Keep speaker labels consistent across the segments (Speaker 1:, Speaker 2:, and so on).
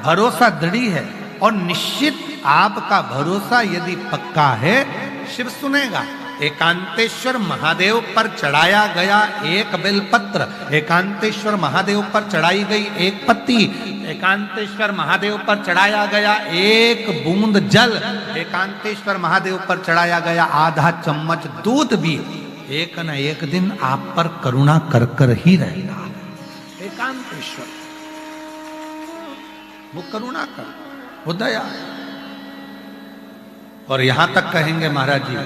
Speaker 1: भरोसा दृढ़ है और निश्चित आपका भरोसा यदि पक्का है, शिव सुनेगा। एकांतेश्वर महादेव पर चढ़ाया गया एक बेलपत्र, एकांतेश्वर महादेव पर चढ़ाई गई एक पत्ती, एकांतेश्वर महादेव पर चढ़ाया गया एक बूंद जल, एकांतेश्वर महादेव पर चढ़ाया गया आधा चम्मच दूध भी एक न एक दिन आप पर करुणा कर कर ही रहेगा। एकांतेश्वर वो करुणा कर, वो दया। और यहां तक कहेंगे महाराज जी,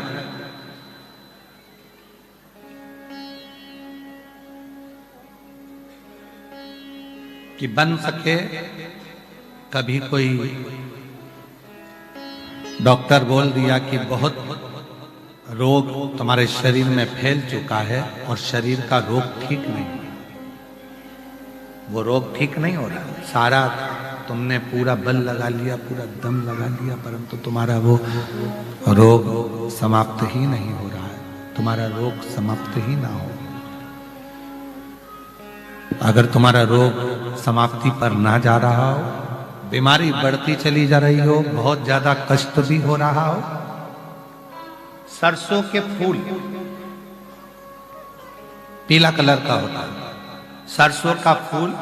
Speaker 1: कि बन सके कभी कोई डॉक्टर बोल दिया कि बहुत रोग तुम्हारे शरीर में फैल चुका है और शरीर का रोग ठीक नहीं, वो रोग ठीक नहीं हो रहा, सारा तुमने पूरा बल लगा लिया, पूरा दम लगा लिया, परंतु तुम्हारा वो रोग समाप्त ही नहीं हो रहा है, तुम्हारा रोग समाप्त ही ना हो। अगर तुम्हारा रोग समाप्ति पर ना जा रहा हो, बीमारी बढ़ती चली जा रही हो, बहुत ज्यादा कष्ट भी हो रहा हो, सरसों के फूल पीला कलर का होता है, सरसों का फूल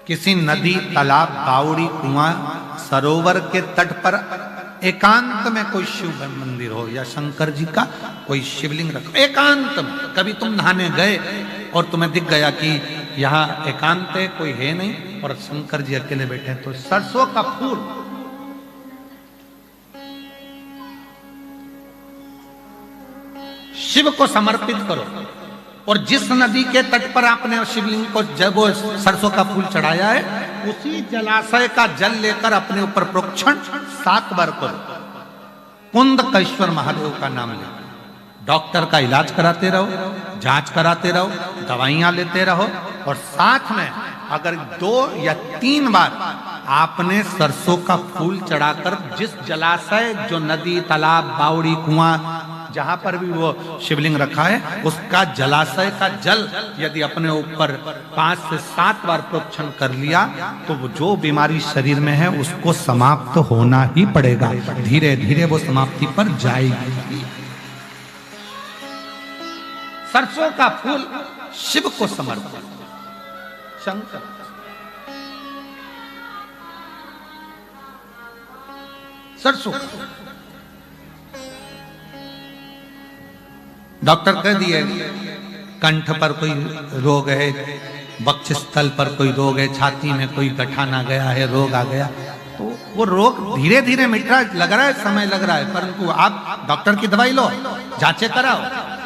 Speaker 1: किसी नदी, तालाब, बावड़ी, कुआं, सरोवर के तट पर एकांत में कोई शिव मंदिर हो या शंकर जी का कोई शिवलिंग रखो, एकांत में। कभी तुम नहाने गए और तुम्हें दिख गया कि यहाँ एकांत है, कोई है नहीं और शंकर जी अकेले बैठे हैं, तो सरसों का फूल शिव को समर्पित करो। और जिस नदी के तट पर आपने शिवलिंग को जब वो सरसों का फूल चढ़ाया है, उसी जलाशय का जल लेकर अपने ऊपर प्रोक्षण 7 बार करो। कुंदकेश्वर महादेव का नाम ले, डॉक्टर का इलाज कराते रहो, जांच कराते रहो, दवाइयां लेते रहो, और साथ में अगर 2 या 3 बार आपने सरसों का फूल चढ़ाकर जिस जलाशय, जो नदी, तालाब, बावड़ी, कुआं, जहां पर भी वो शिवलिंग रखा है, उसका जलाशय का जल यदि अपने ऊपर 5 से 7 बार प्रोक्षण कर लिया, तो वो जो बीमारी शरीर में है उसको समाप्त होना ही पड़ेगा। धीरे धीरे वो समाप्ति पर जाएगी। सरसों का फूल शिव को समर्पित, शंकर। सरसों डॉक्टर कह दिए कंठ पर कोई रोग है, वक्षस्थल पर कोई रोग है, छाती में कोई गठान आ गया है, रोग आ गया, तो वो रोग धीरे धीरे मिट रहा है, लग रहा है समय लग रहा है, परंतु आप डॉक्टर की दवाई लो, जांचें कराओ,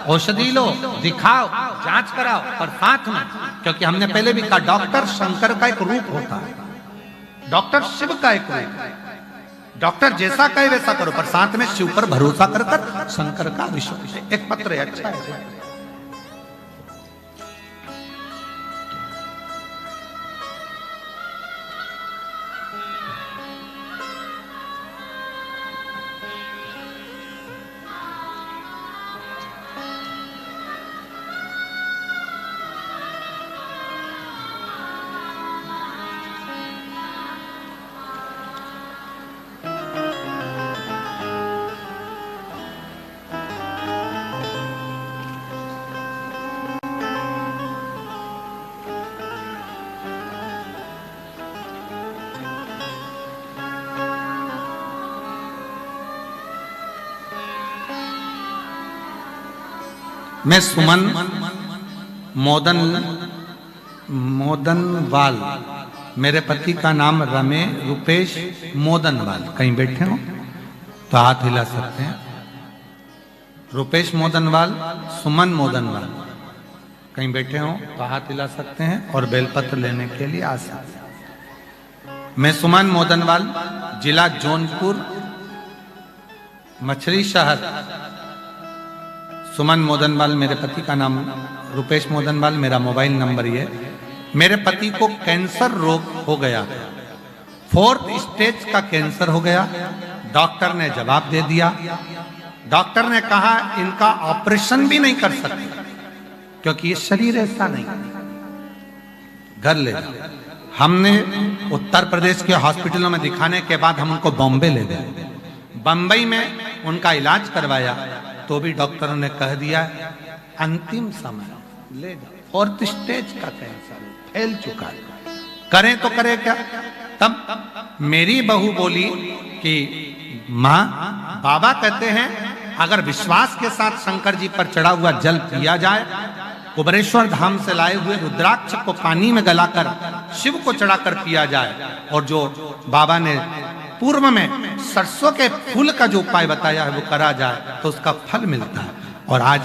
Speaker 1: औषधि लो, दिखाओ, जांच कराओ, पर साथ में, क्योंकि हमने पहले भी कहा डॉक्टर शंकर का एक रूप होता है, डॉक्टर शिव का एक रूप है। डॉक्टर जैसा कहे वैसा करो, पर साथ में शिव पर भरोसा कर कर शंकर का विश्वास। एक पत्र है, अच्छा है। मैं सुमन मोदनवाल, मेरे पति का नाम रुपेश मोदनवाल, कहीं बैठे हो तो हाथ हिला सकते हैं। रुपेश मोदनवाल, सुमन मोदनवाल, कहीं बैठे हो तो हाथ हिला सकते हैं और बेलपत्र लेने के लिए आ सकते हैं। मैं सुमन मोदनवाल, जिला जौनपुर, मछली शहर। सुमन मोदनवाल मेरे पति का नाम, रुपेश मोदनवाल मेरा मोबाइल नंबर ये। मेरे पति को कैंसर रोग हो गया, 4th स्टेज का कैंसर हो गया। डॉक्टर ने जवाब दे दिया, डॉक्टर ने कहा इनका ऑपरेशन भी नहीं कर सकते क्योंकि ये शरीर ऐसा नहीं, घर ले जाओ, हमने उत्तर प्रदेश के हॉस्पिटलों में दिखाने के बाद हम उनको बॉम्बे ले गए। बम्बई में उनका इलाज करवाया तो भी डॉक्टरों ने कह दिया अंतिम समय ले जाओ, फोर्थ स्टेज का कैंसर फैल चुका है, करें तो करें क्या। तब मेरी बहू बोली कि माँ, बाबा कहते हैं अगर विश्वास के साथ शंकर जी पर चढ़ा हुआ जल पिया जाए, कुबेरेश्वर धाम से लाए हुए रुद्राक्ष को पानी में गलाकर शिव को चढ़ाकर पिया जाए, और जो बाबा ने पूर्व में सरसों के फूल का जो उपाय बताया है वो करा जाए तो उसका फल मिलता है। और आज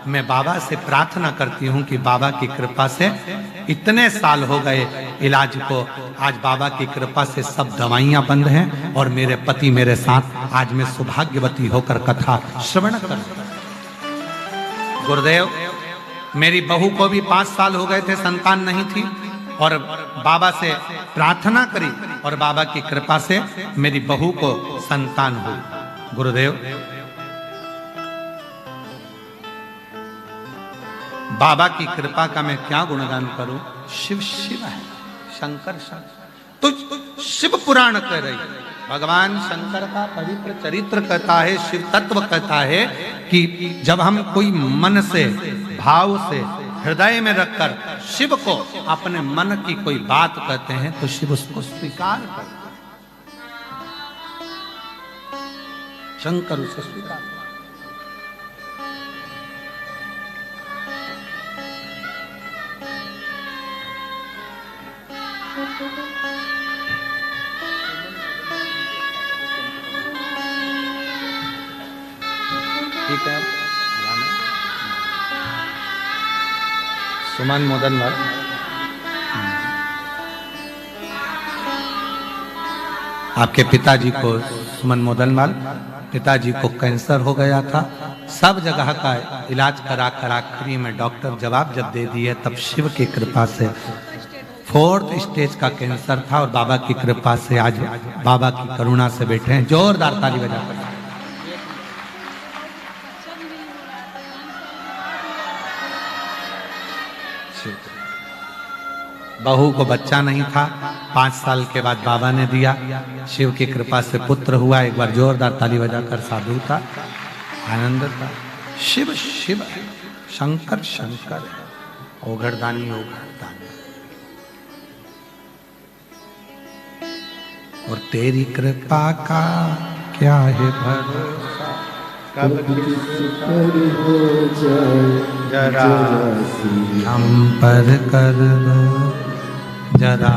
Speaker 1: मैं बाबा से प्रार्थना करती हूँ कि बाबा की कृपा से इतने साल हो गए इलाज को, आज बाबा की कृपा से सब दवाइयां बंद हैं और मेरे पति मेरे साथ आज मैं सौभाग्यवती होकर कथा श्रवण कर। गुरुदेव, मेरी बहू को भी 5 साल हो गए थे, संतान नहीं थी, और बाबा से प्रार्थना करी और बाबा की कृपा से मेरी बहू को संतान हुई। गुरुदेव, बाबा की कृपा का मैं क्या गुणगान करूं। शिव शिव है, शंकर शंकर। तो शिव पुराण कह रही, भगवान शंकर का पवित्र चरित्र कहता है, शिव तत्व कहता है कि जब हम कोई मन से, भाव से, हृदय में रखकर शिव को अपने मन की कोई बात कहते हैं तो शिव उसको स्वीकार करता है, शंकर उसे स्वीकार। ठीक है, सुमन मोदनवाल। आपके पिताजी को, सुमन मोदनवाल, पिताजी को कैंसर हो गया था। सब जगह का इलाज करा कर आखिरी में डॉक्टर जवाब जब दे दिए, तब शिव की कृपा से 4th स्टेज का कैंसर था और बाबा की कृपा से आज बाबा की करुणा से बैठे हैं। जोरदार ताली बजाकर। बहू को बच्चा नहीं था, 5 साल के बाद बाबा ने दिया, शिव की कृपा से पुत्र हुआ। एक बार जोरदार ताली बजाकर साधु था, आनंद था। शिव शिव है, शंकर शंकर है, ओघड़दानी ओघड़दानी। और तेरी कृपा का क्या है भरोसा, कब किस पर हो जाए, जरा हम पर कर दो, जरा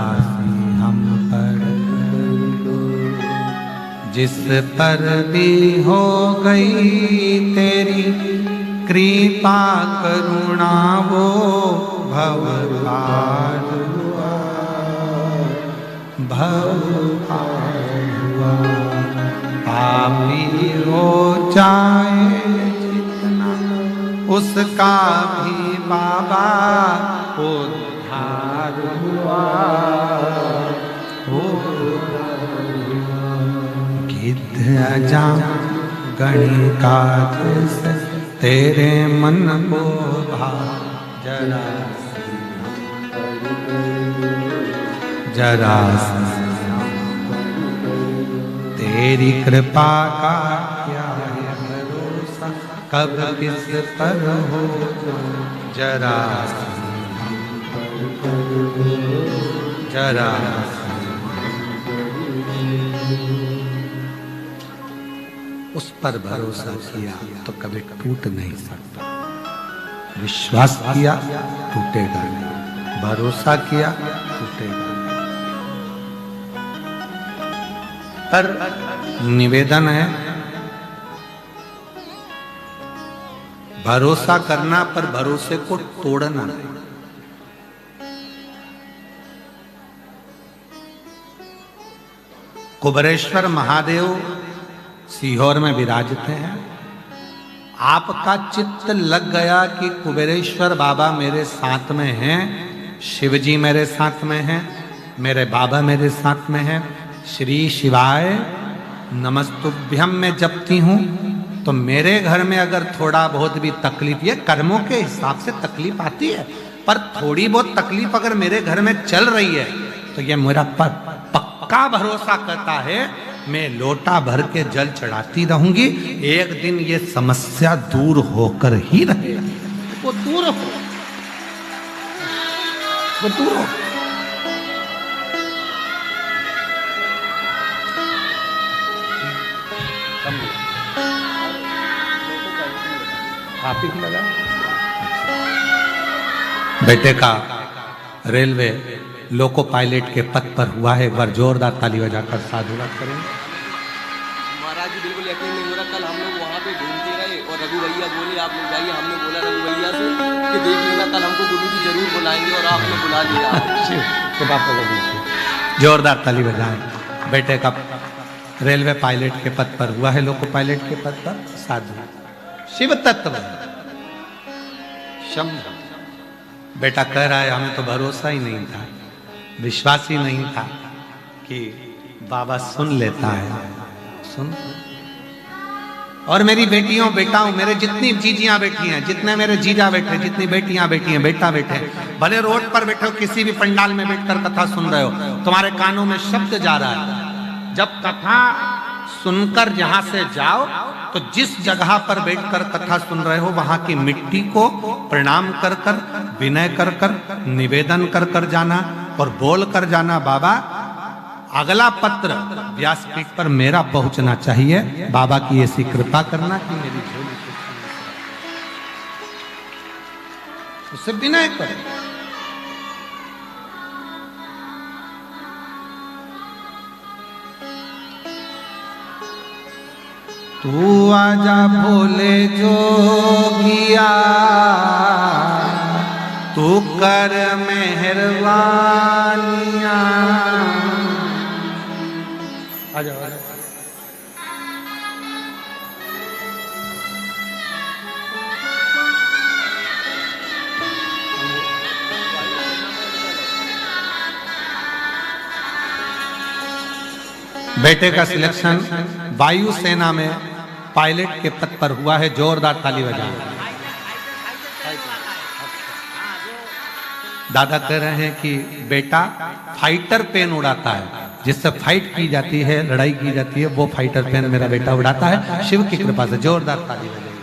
Speaker 1: हम पर कर दो। जिस पर भी हो गई तेरी कृपा करुणा, वो भव पार हुआ, भव पार हुआ। पापी हो जाए जितना, उसका भी बाबा उद्धार हुआ, गिद्ध अजा गणिकात से तेरे मन को भा, जरा जरा तेरी कृपा का क्या है भरोसा, कब किस पर हो, जरा जरा। उस पर भरोसा किया तो कभी टूट नहीं सकता। विश्वास किया टूटेगा नहीं, भरोसा किया टूटेगा नहीं। पर निवेदन है, भरोसा करना पर भरोसे को तोड़ना नहीं। कुबेरेश्वर महादेव सीहोर में विराजते हैं। आपका चित्त लग गया कि कुबेरेश्वर बाबा मेरे साथ में हैं, शिवजी मेरे साथ में हैं, मेरे बाबा मेरे साथ में हैं। श्री शिवाय नमस्तुभ्यम में जपती हूँ तो मेरे घर में अगर थोड़ा बहुत भी तकलीफ, ये कर्मों के हिसाब से तकलीफ आती है, पर थोड़ी बहुत तकलीफ अगर मेरे घर में चल रही है तो ये मेरा पक्का भरोसा करता है मैं लोटा भर के जल चढ़ाती रहूंगी, एक दिन ये समस्या दूर होकर ही रहेगी। वो दूर हो, वो दूर हो। आप ही लगा बेटे का रेलवे लोको पायलट के पद पर हुआ है। एक बार जोरदार ताली बजाकर साधुवाद करेंगे।
Speaker 2: महाराज जी बिल्कुल यकीन नहीं हो रहा। कल हम लोग वहाँ पे घूमते रहे और रघु भैया बोले आप लोग जाइए, हमने बोला रघु भैया से कि देख लेना कल हमको गुरु जी जरूर बुलाएंगे और आपने बुला लिया।
Speaker 1: जोरदार ताली बजाएं। बेटे का रेलवे पायलट के पद पर हुआ है, लोको पायलट के पद पर साधु शिव तत्व शंभु। बेटा कह रहा है हमें तो भरोसा ही नहीं था, विश्वास ही नहीं था कि बाबा सुन लेता है। सुन। और मेरी बेटियों बेटाओं, मेरे जितनी जीजियां बैठी हैं, जितने मेरे जीजा बैठे, जितनी बेटियां बैठी हैं, बेटा बैठे, भले रोड पर बैठे हो, किसी भी पंडाल में बैठकर कथा सुन रहे हो, तुम्हारे कानों में शब्द जा रहा है। जब कथा सुनकर जहां से जाओ तो जिस जगह पर बैठकर कथा सुन रहे हो वहां की मिट्टी को प्रणाम कर कर, विनय कर कर, निवेदन कर कर जाना और बोल कर जाना, बाबा अगला पत्र व्यासपीठ पर मेरा पहुंचना चाहिए, बाबा की ऐसी कृपा करना कि मेरी झोली उससे विनय कर। तू आजा भोले जोगिया, तू कर मेहरबानिया। आजा आजा। बेटे का सिलेक्शन वायुसेना में पायलट के पद पर हुआ है। जोरदार ताली बजाएं। दादा कह रहे हैं कि बेटा फाइटर पेन उड़ाता है, जिससे फाइट की जाती है, लड़ाई की जाती है, वो फाइटर पेन मेरा बेटा उड़ाता है शिव की कृपा से। जोरदार ताली बजाइए।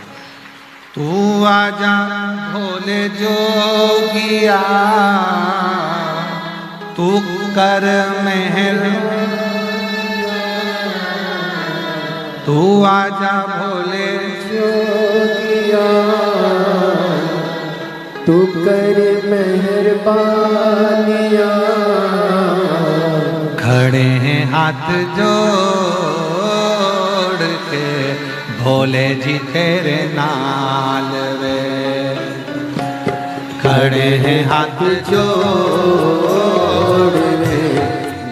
Speaker 1: तू आजा भोले जोगिया, तू कर मेहर, तू आजा भोले
Speaker 3: जोगिया, तू कर मेहरबानिया।
Speaker 1: खड़े हैं हाथ जोड़ के भोले जी तेरे नाल वे, खड़े हैं हाथ जोड़ के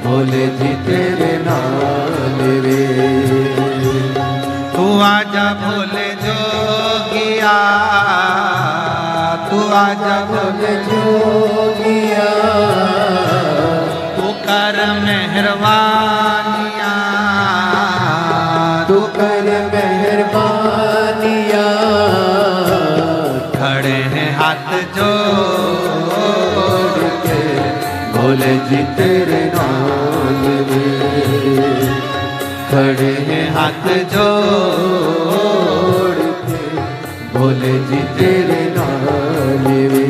Speaker 1: भोले जी तेरे नाल वे। तू आजा भोले जोगिया, तू आजा भोले
Speaker 3: जोगिया,
Speaker 1: तू कर मेहरबानिया,
Speaker 3: तू कर मेहरबानिया।
Speaker 1: खड़े हैं हाथ जोड़ के
Speaker 3: भोले जी तेरे नाल वे,
Speaker 1: खड़े हैं हाथ जोड़ के
Speaker 3: भोले जी तेरे नाल वे।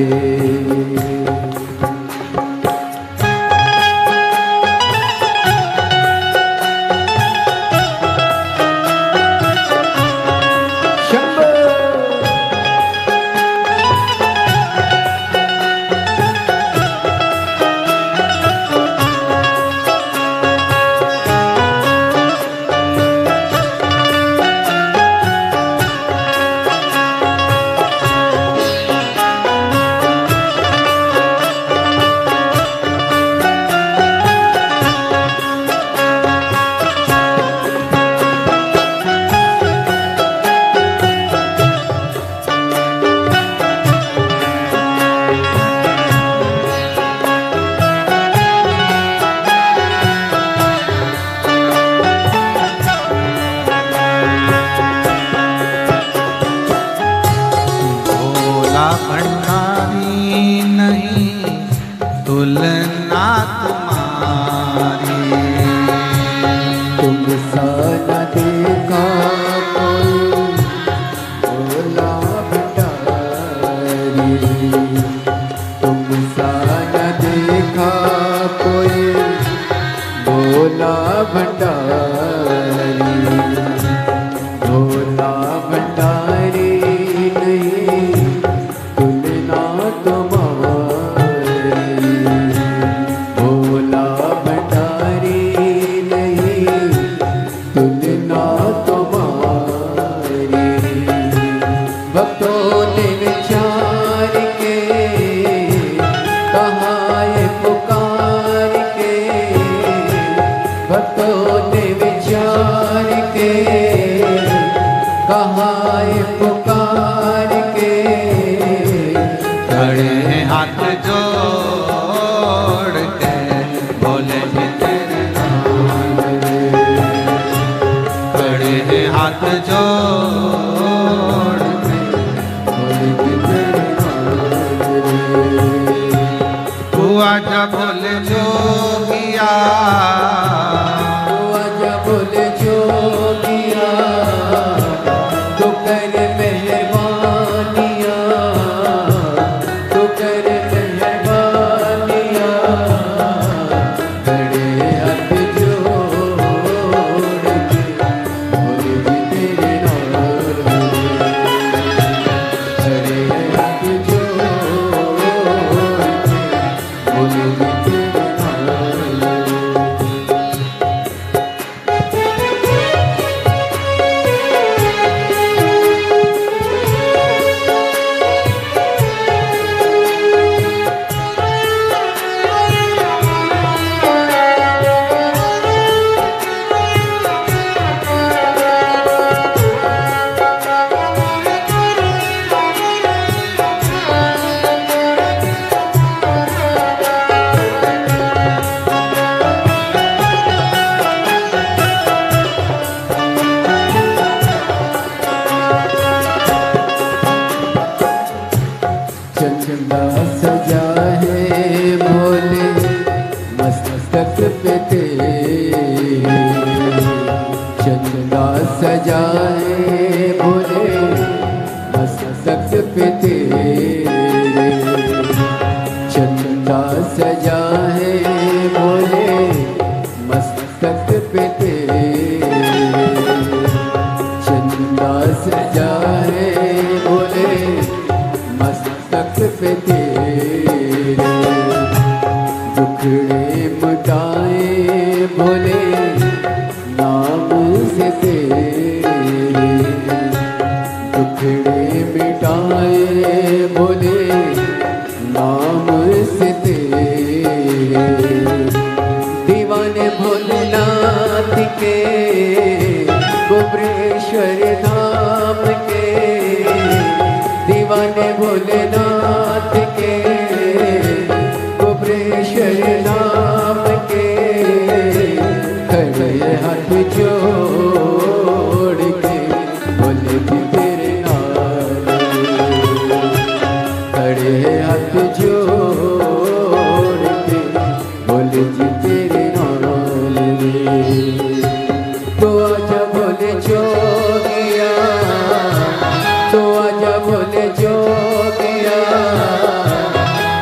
Speaker 3: भोला भंडारी, भोला भंडारी नहीं तुलना तुम्हारी, भोला भंडारी नहीं तुलना तुम्हारी। भक्तों ने विचार के कहा ये पुकार के, भक्तों ने विचार के कहा ये पुकार के,
Speaker 1: खड़े हैं हाथ जोड़ के बोले जी तेरे नाम रे, खड़े हैं हाथ जोड़ के
Speaker 3: बोले जी तेरे नाम रे।
Speaker 1: तू आजा बोले जोगिया,
Speaker 3: तू आजा बोले जोगिया, तू कर मेहरबानिया, तू कर मेहरबानिया, खड़े हाथ जोड़ के बोले जी तेरे नाम रे, खड़े हाथ जोड़ के बोले जी तेरे नाम रे। चंदा सजा है भोले मस्तक पे तेरे, चंदा सजा है भोले मस्तक पे तेरे, चंदा सजा है भोले मस्तक पे तेरे, चंदा सजा है भोले मस्तक पे तेरे, दुखड़े मिटाए भोले नाम से तेरे, दुखड़े मिटाए भोले नाम से तेरे, दीवाने भोलेनाथ के गोब्रेश्वर धाम के, दीवाने भोलेनाथ के गोब्रेश्वर नाम के, खड़े हाथ जोड़ के बोले जी तेरे नाम रे, खड़े हाथ जोड़ के बोले जी तेरे नाम रे। तो आजा बोले जोगिया, तो आजा बोले जोगिया,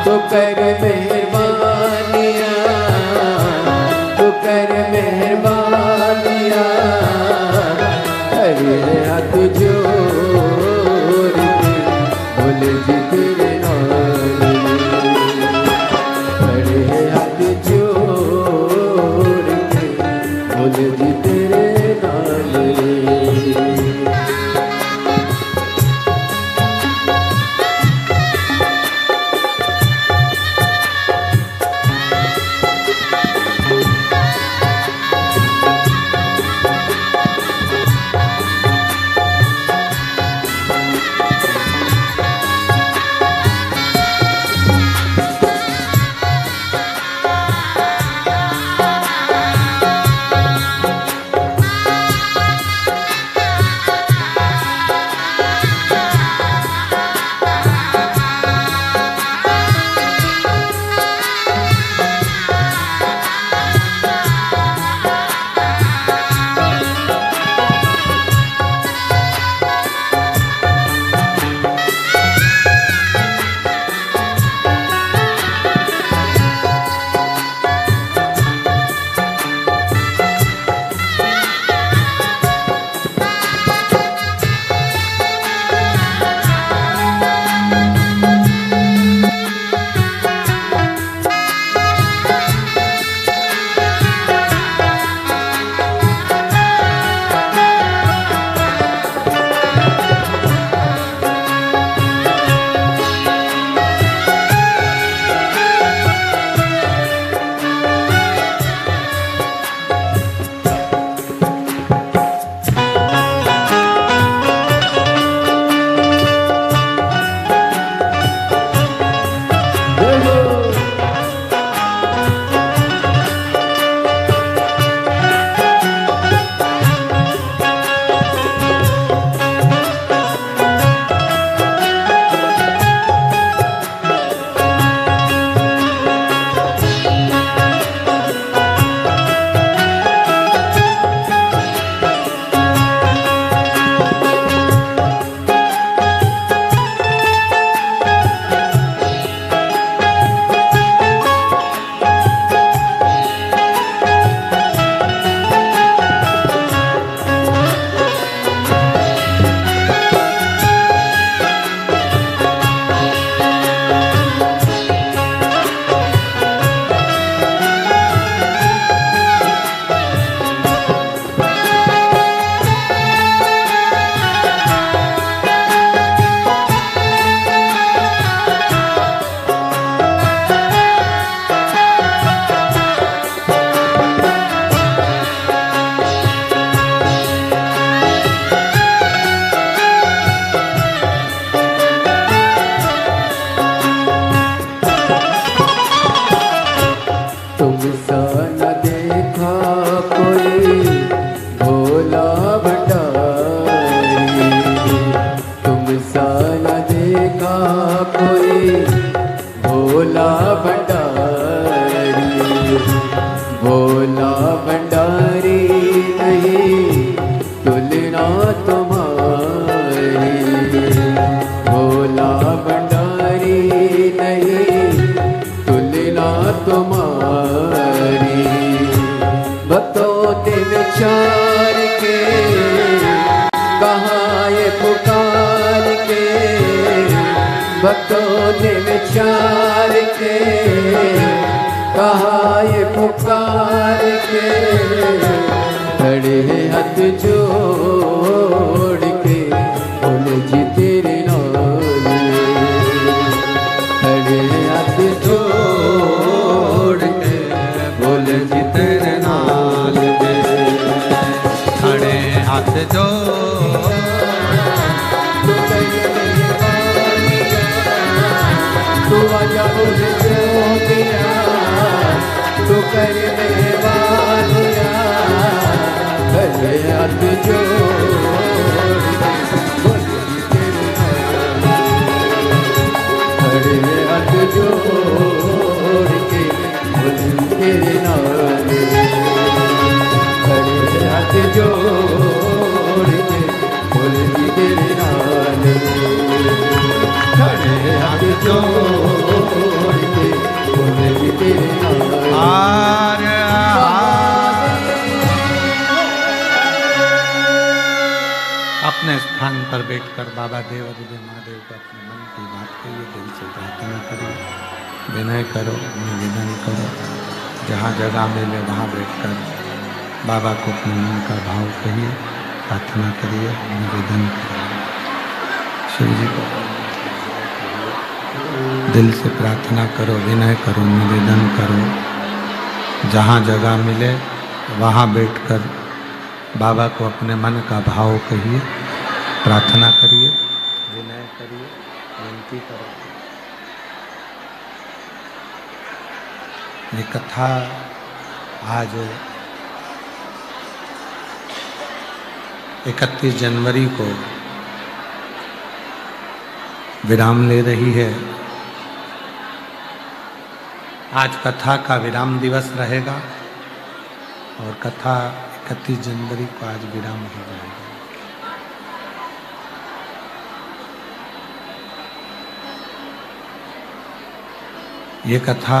Speaker 3: तो कर मेहरबानिया, तो कर मेहरबानिया, न देखा कोई भोला भंडारी, तुमसा न देखा कोई भोला भंडारी, भोला भंडारी नहीं तुलना तुम्हारी, भोला भंडारी नहीं तुलना तुम्हारी। भक्तों ने विचार के कहाँ ये पुकार के, भक्तों ने विचार के कहाँ ये पुकार के, खड़े हैं हाथ जोड़ के बोल जी तेरे नाम, खड़े हैं हाथ जोड़ के बोल जी तेरे नाम,
Speaker 1: खड़े हाथ जो
Speaker 3: तू आजा मुझे जोगिया, तू कर मेहरबानिया, खड़े हाथ जोड़ के बोल जी तेरे नाम, खड़े हाथ जोड़ के बोल जी तेरे नाम, खड़े हाथ जोड़ के बोल जी तेरे नाम, खड़े हाथ जोड़ के बोल जी तेरे नाम।
Speaker 1: आर्य अपने स्थान पर बैठकर बाबा देव हृदय महादेव को अपने मन की बात कहिए, दिल से प्रार्थना करिए, विनय करो, निवेदन करो। जहाँ जगह मिले वहाँ बैठकर बाबा को अपने मन का भाव कहिए, प्रार्थना करिए, निवेदन करिए। शिव जी को दिल से प्रार्थना करो, विनय करो, निवेदन करो। जहाँ जगह मिले वहाँ बैठकर बाबा को अपने मन का भाव कहिए, प्रार्थना करिए, विनय करिए, विनती करो। ये कथा आज 31 जनवरी को विराम ले रही है। आज कथा का विराम दिवस रहेगा और कथा 31 जनवरी को आज विराम हो जाएगा। ये कथा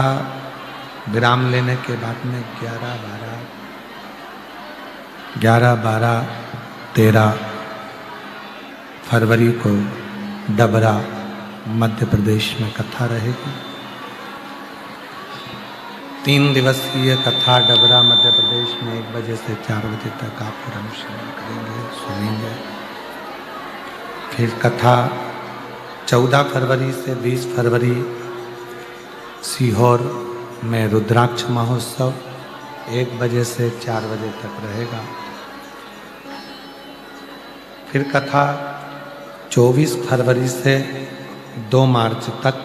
Speaker 1: विराम लेने के बाद में 11, 12, 13 फरवरी को डबरा मध्य प्रदेश में कथा रहेगी। 3 दिवसीय कथा डबरा मध्य प्रदेश में 1 बजे से 4 बजे तक आप श्रवण करेंगे, सुनेंगे। फिर कथा 14 फरवरी से 20 फरवरी सीहोर में रुद्राक्ष महोत्सव 1 बजे से 4 बजे तक रहेगा। फिर कथा 24 फरवरी से 2 मार्च तक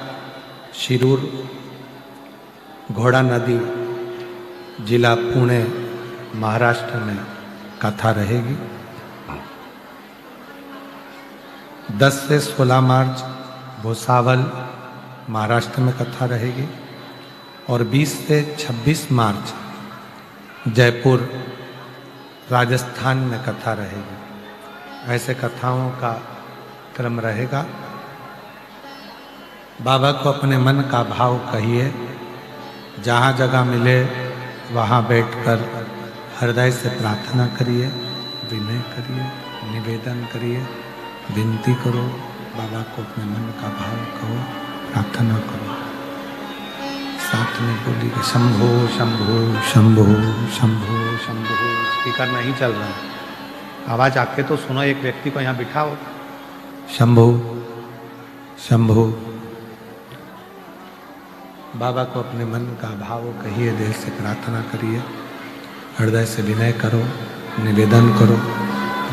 Speaker 1: शिरूर घोड़ा नदी जिला पुणे महाराष्ट्र में कथा रहेगी। 10 से 16 मार्च भुसावल महाराष्ट्र में कथा रहेगी और 20 से 26 मार्च जयपुर राजस्थान में कथा रहेगी। ऐसे कथाओं का क्रम रहेगा। बाबा को अपने मन का भाव कहिए, जहाँ जगह मिले वहाँ बैठकर हृदय से प्रार्थना करिए, विनय करिए, निवेदन करिए, विनती करो। बाबा को अपने मन का भाव कहो, प्रार्थना करो। साथ में बोलिए शंभो शंभो शंभो शंभो शंभो। स्पीकर नहीं चल रहा है, आवाज आके तो सुनो। एक व्यक्ति को यहाँ बिठाओ। शंभो शंभो। बाबा को अपने मन का भाव कहिए, दिल से प्रार्थना करिए, हृदय से विनय करो, निवेदन करो।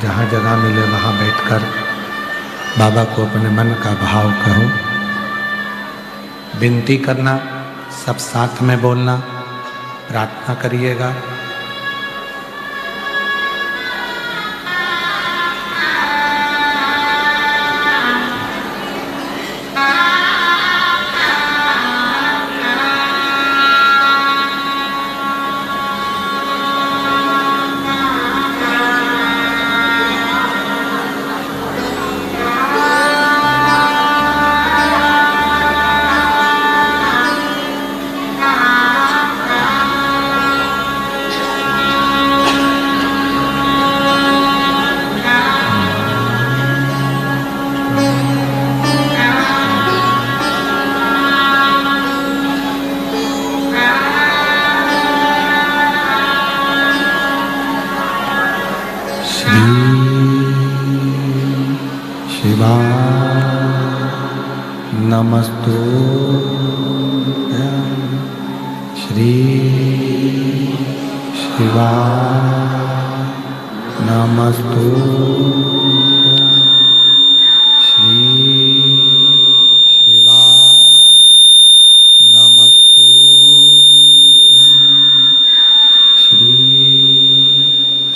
Speaker 1: जहाँ जगह मिले वहाँ बैठकर बाबा को अपने मन का भाव कहो। विनती करना, सब साथ में बोलना, प्रार्थना करिएगा। नमस्तुभ्यं श्री शिवाय नमस्तुभ्यं श्री शिवाय नमस्तुभ्यं श्री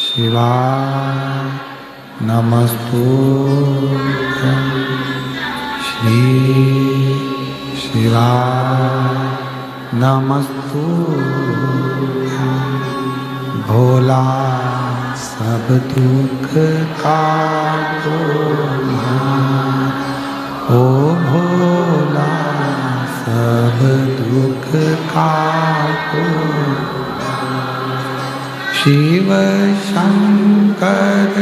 Speaker 1: शिवाय नमस्तुभ्यं श्री शिवाय नमस्तुभ्यं। भोला सब दुख काटो भार, ओ भोला सब दुख काटो। शिव शंकर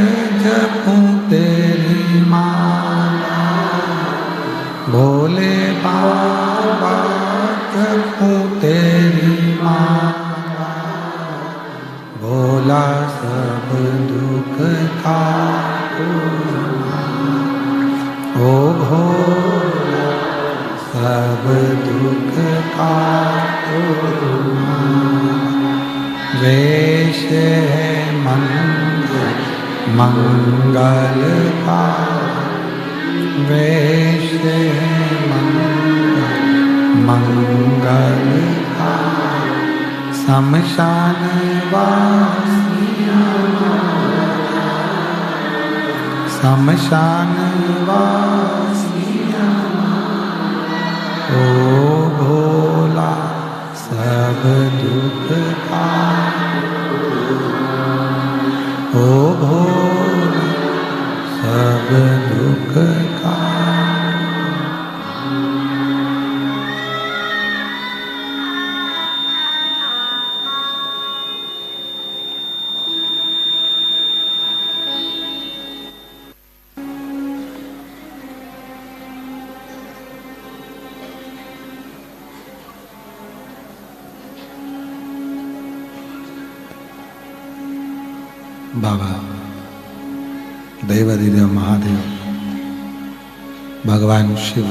Speaker 1: जपूं तेरी माला, भोले बाबा जपूं तेरी माला। भोला सब दुख काटो, ओ भोला सब दुख काटो। वेश है मंगल का, वेश है मंगल का। शमशान वासिया, शमशान वासिया। ओ भोला सब दुख काटो, ओ भोला सब दुख काटो। बाबा देवाधिदेव महादेव भगवान शिव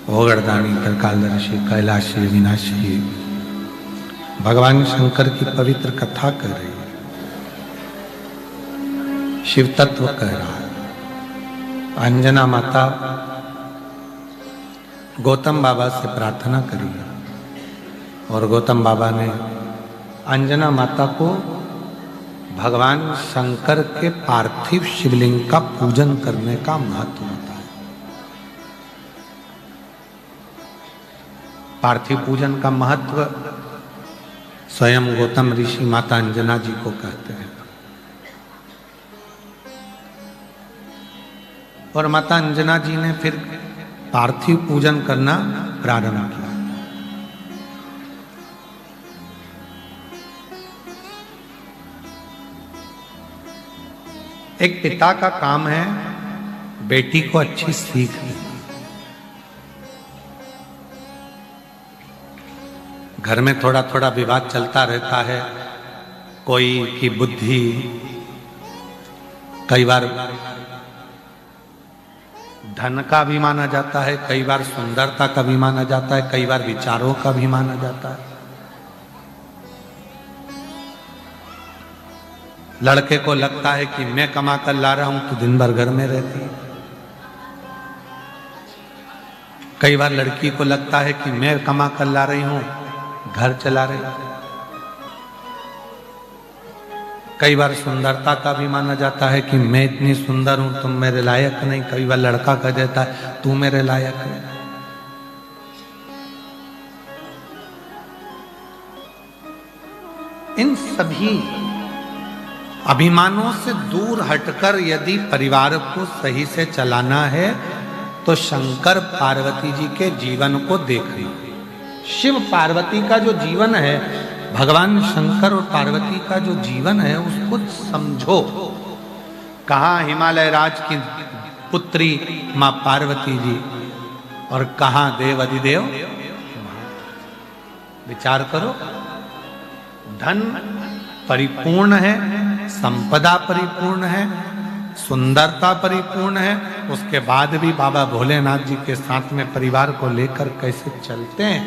Speaker 1: ओगरदानी त्रिकालदर्शी कैलाशी विनाशी भगवान शंकर की पवित्र कथा कर रही है। शिव तत्व कह रहा है। अंजना माता गौतम बाबा से प्रार्थना करी और गौतम बाबा ने अंजना माता को भगवान शंकर के पार्थिव शिवलिंग का पूजन करने का महत्व होता है। पार्थिव पूजन का महत्व स्वयं गौतम ऋषि माता अंजना जी को कहते हैं। और माता अंजना जी ने फिर पार्थिव पूजन करना प्रारंभ किया। एक पिता का काम है बेटी को अच्छी सीख देना। घर में थोड़ा थोड़ा विवाद चलता रहता है। कोई की बुद्धि कई बार धन का भी माना जाता है, कई बार सुंदरता का भी माना जाता है, कई बार विचारों का भी माना जाता है। लड़के को लगता है कि मैं कमा कर ला रहा हूं तो दिन भर घर में रहती है। कई बार लड़की को लगता है कि मैं कमा कर ला रही हूं, घर चला रही। कई बार सुंदरता का भी माना जाता है कि मैं इतनी सुंदर हूं, तुम मेरे लायक नहीं। कई बार लड़का कह देता है तू मेरे लायक नहीं। इन सभी अभिमानों से दूर हटकर यदि परिवार को सही से चलाना है तो शंकर पार्वती जी के जीवन को देखना। शिव पार्वती का जो जीवन है, भगवान शंकर और पार्वती का जो जीवन है उसको समझो। कहाँ हिमालय राज की पुत्री मां पार्वती जी और कहाँ देव अधिदेव। विचार करो, धन परिपूर्ण है, संपदा परिपूर्ण है, सुंदरता परिपूर्ण है, उसके बाद भी बाबा भोलेनाथ जी के साथ में परिवार को लेकर कैसे चलते हैं,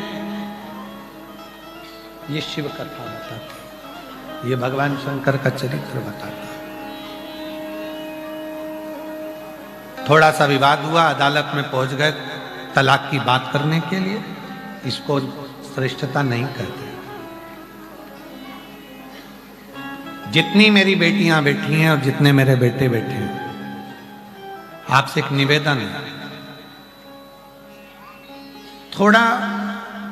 Speaker 1: ये शिव कथा बताती है, ये भगवान शंकर का चरित्र बताता है। थोड़ा सा विवाद हुआ, अदालत में पहुंच गए तलाक की बात करने के लिए, इसको श्रेष्ठता नहीं कहते। जितनी मेरी बेटियां बैठी हैं और जितने मेरे बेटे बैठे हैं, आपसे एक निवेदन है, थोड़ा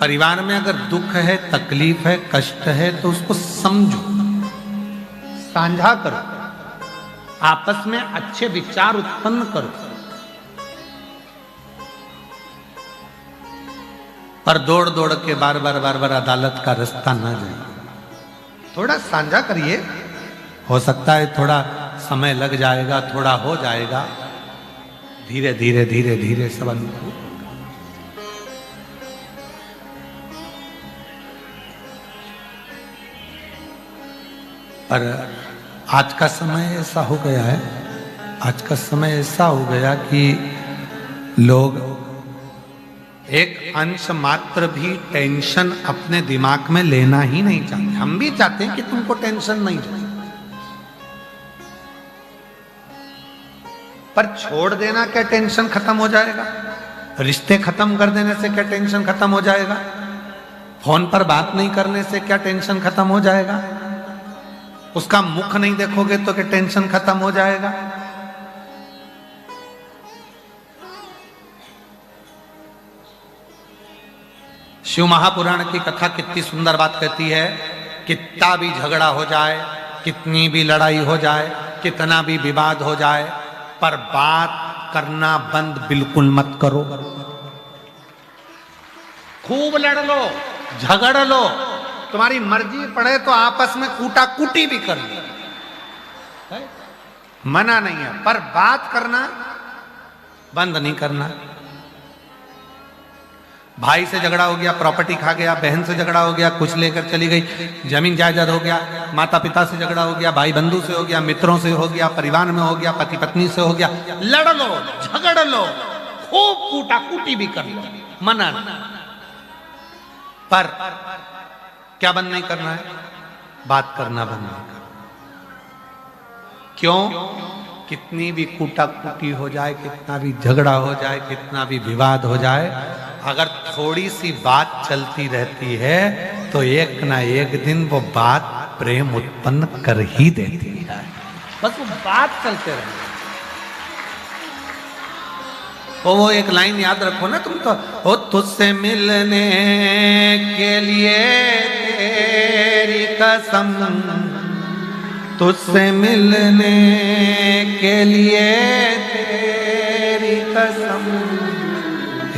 Speaker 1: परिवार में अगर दुख है, तकलीफ है, कष्ट है तो उसको समझो, साझा करो, आपस में अच्छे विचार उत्पन्न करो, पर दौड़ दौड़ के बार बार अदालत का रास्ता ना जाए। थोड़ा साझा करिए, हो सकता है थोड़ा समय लग जाएगा, थोड़ा हो जाएगा, धीरे धीरे धीरे धीरे सब अनुकूल। पर आज का समय ऐसा हो गया है, आज का समय ऐसा हो गया कि लोग एक अंश मात्र भी टेंशन अपने दिमाग में लेना ही नहीं चाहते। हम भी चाहते हैं कि तुमको टेंशन नहीं जाए, पर छोड़ देना क्या टेंशन खत्म हो जाएगा? रिश्ते खत्म कर देने से क्या टेंशन खत्म हो जाएगा? फोन पर बात नहीं करने से क्या टेंशन खत्म हो जाएगा? उसका मुख नहीं देखोगे तो क्या टेंशन खत्म हो जाएगा? शिव महापुराण की कथा कितनी सुंदर बात कहती है, कितना भी झगड़ा हो जाए, कितनी भी लड़ाई हो जाए, कितना भी विवाद हो जाए, पर बात करना बंद बिल्कुल मत करो। खूब लड़ लो, झगड़ लो, तुम्हारी मर्जी पड़े तो आपस में कूटा कूटी भी कर लो, मना नहीं है, पर बात करना बंद नहीं करना। भाई से झगड़ा हो गया, प्रॉपर्टी खा गया, बहन से झगड़ा हो गया, कुछ लेकर चली गई, जमीन जायदाद हो गया, माता पिता से झगड़ा हो गया, भाई बंधु से हो गया, मित्रों से हो गया, परिवार में हो गया, पति पत्नी से हो गया, लड़ लो, झगड़ लो, खूब कूटा कूटी भी कर लो, मना नहीं। पर क्या बंद नहीं करना है? बात करना बंद नहीं करना। क्यों? कितनी भी कूटा कूटी हो जाए, कितना भी झगड़ा हो जाए, कितना भी विवाद हो जाए, अगर थोड़ी सी बात चलती रहती है तो एक ना एक दिन वो बात प्रेम उत्पन्न कर ही देती है। बस वो बात चलते रहे। वो एक लाइन याद रखो ना तुम तो, ओ तुझसे मिलने के लिए तेरी कसम, तुझसे मिलने के लिए तेरी कसम,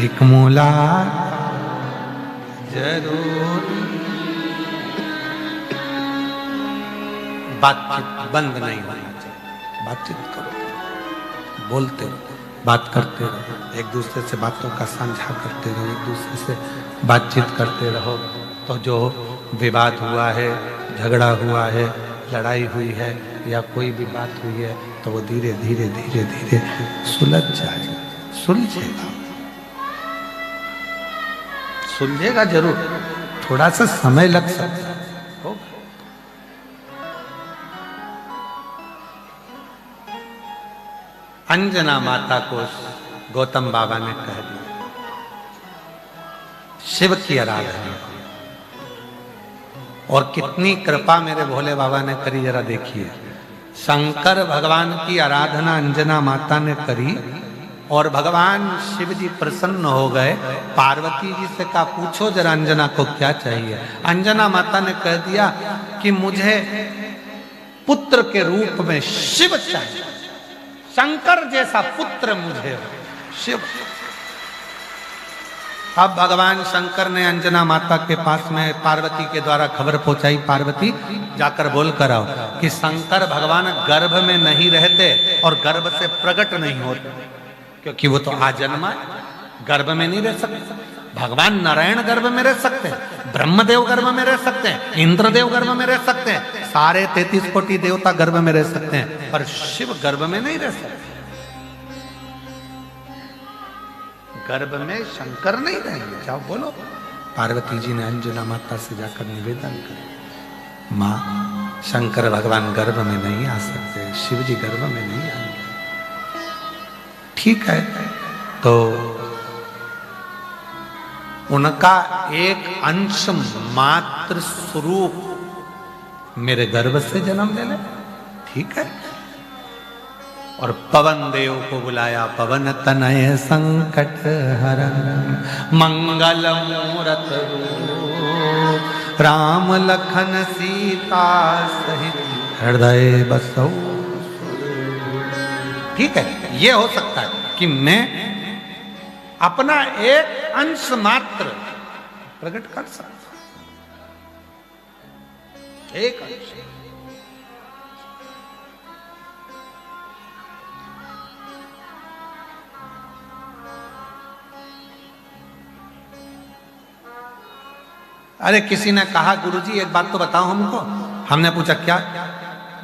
Speaker 1: एक मुलाकात जरूर। बातचीत बंद नहीं होना चाहिए, बातचीत करो, बोलते रहो, बात करते रहो, एक दूसरे से बातों का साझा करते रहो, एक दूसरे से बातचीत करते रहो, तो जो विवाद हुआ है, झगड़ा हुआ है, लड़ाई हुई है या कोई भी बात हुई है तो वो धीरे धीरे धीरे धीरे सुलझ जाएगा, सुलझेगा, सुलझेगा जरूर, थोड़ा सा समय लग सकता है। अंजना माता को गौतम बाबा ने कह दिया, शिव की आराधना, और कितनी कृपा मेरे भोले बाबा ने करी, जरा देखिए। शंकर भगवान की आराधना अंजना माता ने करी और भगवान शिव जी प्रसन्न हो गए। पार्वती जी से कहा पूछो जरा अंजना को क्या चाहिए। अंजना माता ने कह दिया कि मुझे पुत्र के रूप में शिव चाहिए, शंकर जैसा पुत्र मुझे हो, शिव। अब भगवान शंकर ने अंजना माता के पास में पार्वती के द्वारा खबर पहुंचाई, पार्वती जाकर बोल कर आओ कि शंकर भगवान गर्भ में नहीं रहते और गर्भ से प्रकट नहीं होते, क्योंकि वो तो आजन्मा है, गर्भ में नहीं रह सकते। भगवान नारायण गर्भ में रह सकते हैं, ब्रह्मदेव गर्भ में रह सकते हैं, इंद्रदेव गर्भ में रह सकते हैं, सारे 33 कोटि देवता गर्भ में रह सकते हैं, पर शिव गर्भ में नहीं रह सकते। गर्भ में शंकर नहीं रहेंगे। जाओ बोलो। पार्वती जी ने अंजना माता से जाकर निवेदन किया, माँ शंकर भगवान गर्भ में नहीं आ सकते, शिव जी गर्भ में नहीं आएंगे। ठीक है, तो उनका एक अंश मात्र स्वरूप मेरे गर्भ से जन्म ले ले, ठीक है। और पवन देव को बुलाया, पवन तनय संकट हरन मंगल मूरत रूप राम लखन सीता सहित हृदय बसौ। ठीक है, ये हो सकता है कि मैं अपना एक अंश मात्र प्रकट कर सकता, एक अंश। अरे किसी ने कहा गुरुजी एक बात तो बताओ हमको। हमने पूछा क्या?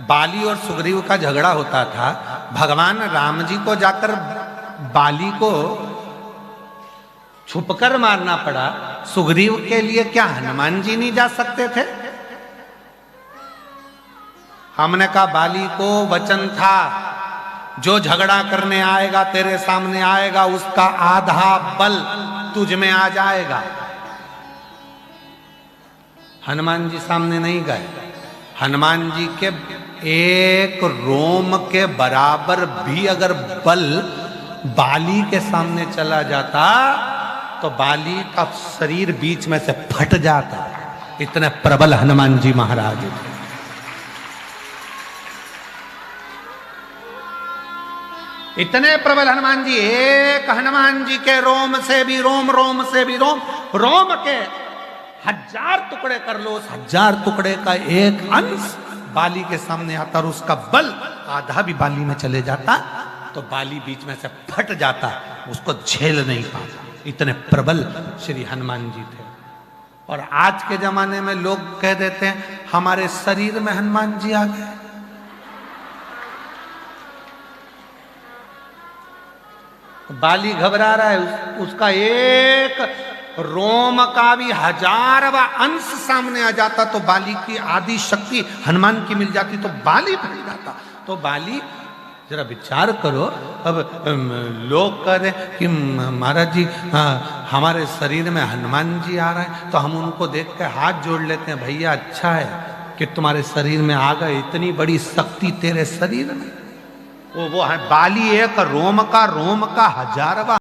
Speaker 1: बाली और सुग्रीव का झगड़ा होता था, भगवान राम जी को जाकर बाली को छुपकर मारना पड़ा, सुग्रीव के लिए क्या हनुमान जी नहीं जा सकते थे? हमने कहा बाली को वचन था जो झगड़ा करने आएगा तेरे सामने आएगा, उसका आधा बल तुझ में आ जाएगा। हनुमान जी सामने नहीं गए। हनुमान जी के एक रोम के बराबर भी अगर बल बाली के सामने चला जाता तो बाली का शरीर बीच में से फट जाता। इतने प्रबल हनुमान जी महाराज थे। इतने प्रबल हनुमान जी, एक हनुमान जी के रोम से भी रोम, रोम से भी रोम, रोम के 1000 टुकड़े कर लो, उस 1000 टुकड़े का एक अंश बाली के सामने आता और उसका बल आधा भी बाली में चले जाता तो बाली बीच में से फट जाता, उसको झेल नहीं पाता। इतने प्रबल श्री हनुमान जी थे। और आज के जमाने में लोग कह देते हैं हमारे शरीर में हनुमान जी आ गए। बाली घबरा रहा है, उसका एक रोम का भी 1000वां अंश सामने आ जाता तो बाली की आधी शक्ति हनुमान की मिल जाती तो बाली फट जाता। तो बाली, जरा विचार करो। अब लोग कह रहे कि महाराज जी हमारे शरीर में हनुमान जी आ रहे हैं, तो हम उनको देख कर हाथ जोड़ लेते हैं, भैया अच्छा है कि तुम्हारे शरीर में आ गए, इतनी बड़ी शक्ति तेरे शरीर में। वो है बाली एक रोम का 1000वां